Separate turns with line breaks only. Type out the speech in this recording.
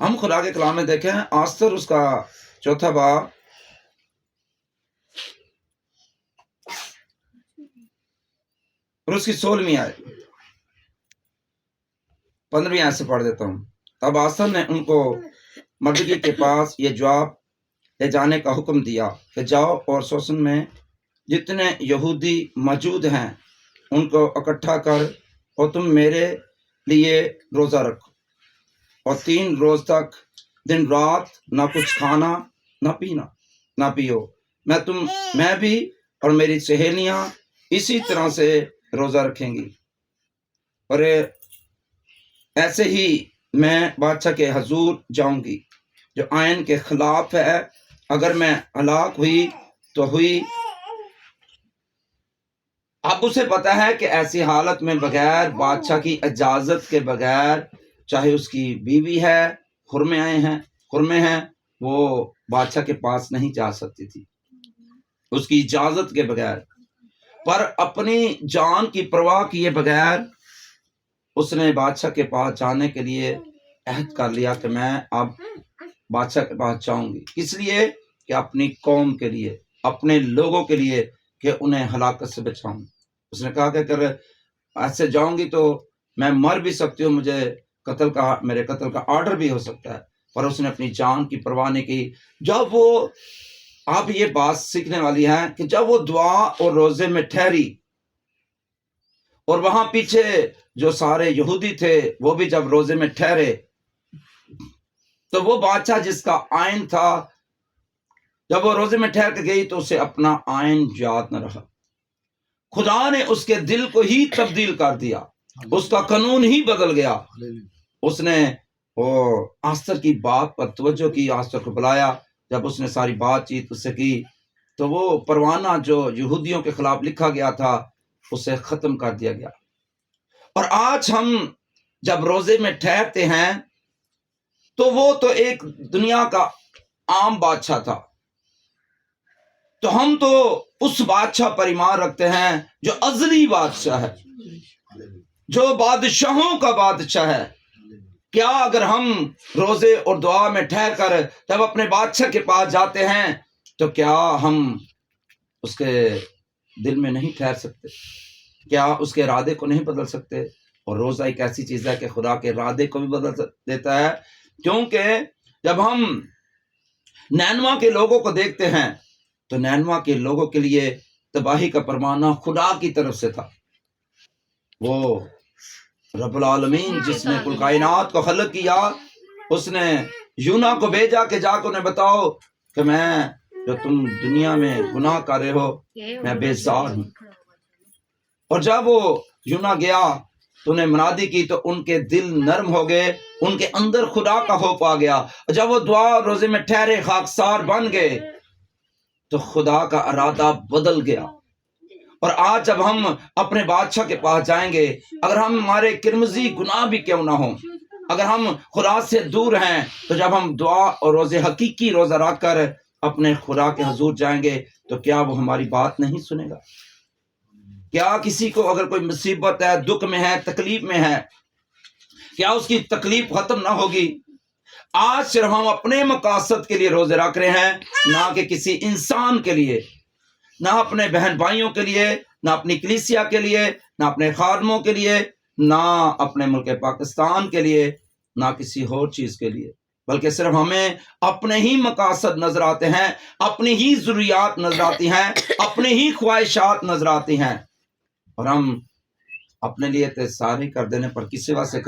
ہم خدا کے کلام میں دیکھیں آستر اس کا 4 باب اور اس کی 16ویں آیت 15ویں آیت سے پڑھ دیتا ہوں۔ تب آستر نے ان کو مردکی کے پاس یہ جواب لے جانے کا حکم دیا کہ جاؤ اور سوسن میں جتنے یہودی موجود ہیں ان کو اکٹھا کر اور تم میرے لیے روزہ رکھو اور 3 روز تک دن رات نہ کچھ کھانا نہ پینا نہ پیو۔ میں بھی اور میری سہیلیاں اسی طرح سے روزہ رکھیں گی، اور ایسے ہی میں بادشاہ کے حضور جاؤں گی جو آئین کے خلاف ہے۔ اگر میں ہلاک ہوئی تو ہوئی۔ اب اسے پتا ہے کہ ایسی حالت میں بغیر بادشاہ کی اجازت کے بغیر، چاہے اس کی بیوی ہے، خرمے ہیں، وہ بادشاہ کے پاس نہیں جا سکتی تھی اس کی اجازت کے بغیر۔ پر اپنی جان کی پرواہ کیے بغیر اس نے بادشاہ کے پاس جانے کے لیے عہد کر لیا کہ میں اب بادشاہ کے پاس جاؤں گی، اس لیے کہ اپنی قوم کے لیے، اپنے لوگوں کے لیے، کہ انہیں ہلاکت سے بچاؤں۔ اس نے کہا کہ اگر ایسے جاؤں گی تو میں مر بھی سکتی ہوں، میرے قتل کا آرڈر بھی ہو سکتا ہے، پر اس نے اپنی جان کی پرواہ نہیں کی۔ جب وہ، آپ یہ بات سیکھنے والی ہے کہ جب وہ دعا اور روزے میں ٹھہری، اور وہاں پیچھے جو سارے یہودی تھے وہ بھی جب روزے میں ٹھہرے، تو وہ بادشاہ جس کا آئین تھا، جب وہ روزے میں ٹھہر کے گئی تو اسے اپنا آئین یاد نہ رہا۔ خدا نے اس کے دل کو ہی تبدیل کر دیا، اس کا قانون ہی بدل گیا۔ اس نے وہ آستر کی بات پر توجہ کی، آستر کو بلایا۔ جب اس نے ساری بات چیت اس سے کی تو وہ پروانہ جو یہودیوں کے خلاف لکھا گیا تھا اسے ختم کر دیا گیا۔ اور آج ہم جب روزے میں ٹھہرتے ہیں تو وہ تو ایک دنیا کا عام بادشاہ تھا، تو ہم تو اس بادشاہ پر ایمان رکھتے ہیں جو ازلی بادشاہ ہے، جو بادشاہوں کا بادشاہ ہے۔ کیا اگر ہم روزے اور دعا میں ٹھہر کر جب اپنے بادشاہ کے پاس جاتے ہیں تو کیا ہم اس کے دل میں نہیں ٹھہر سکتے؟ کیا اس کے ارادے کو نہیں بدل سکتے؟ اور روزہ ایک ایسی چیز ہے کہ خدا کے ارادے کو بھی بدل دیتا ہے، کیونکہ جب ہم نینوا کے لوگوں کو دیکھتے ہیں تو نینوا کے لوگوں کے لیے تباہی کا فرمانا خدا کی طرف سے تھا۔ وہ رب العالمین جس نے کل کائنات کو خلق کیا، اس نے یونا کو بھیجا کہ جا کے انہیں بتاؤ کہ میں جو تم دنیا میں گناہ کر رہے ہو میں بیزار ہوں۔ اور جب وہ یونا گیا تو انہیں منادی کی تو ان کے دل نرم ہو گئے، ان کے اندر خدا کا خوف آ گیا۔ جب وہ دعا روزے میں ٹھہرے، خاکسار بن گئے، تو خدا کا ارادہ بدل گیا۔ اور آج جب ہم اپنے بادشاہ کے پاس جائیں گے، اگر ہمارے کرمزی گناہ بھی کیوں نہ ہوں، اگر ہم خدا سے دور ہیں، تو جب ہم دعا اور روزے حقیقی روزہ رکھ کر اپنے خدا کے حضور جائیں گے تو کیا وہ ہماری بات نہیں سنے گا؟ کیا کسی کو اگر کوئی مصیبت ہے، دکھ میں ہے، تکلیف میں ہے، کیا اس کی تکلیف ختم نہ ہوگی؟ آج صرف ہم اپنے مقاصد کے لیے روزے رکھ رہے ہیں، نہ کہ کسی انسان کے لیے، نہ اپنے بہن بھائیوں کے لیے، نہ اپنی کلیسیا کے لیے، نہ اپنے خادموں کے لیے، نہ اپنے ملک پاکستان کے لیے، نہ کسی اور چیز کے لیے، بلکہ صرف ہمیں اپنے ہی مقاصد نظر آتے ہیں، اپنی ہی ضروریات نظر آتی ہیں، اپنے ہی خواہشات نظر آتی ہیں، اور ہم اپنے لیے تو سارے کر دینے پر کسی واسطے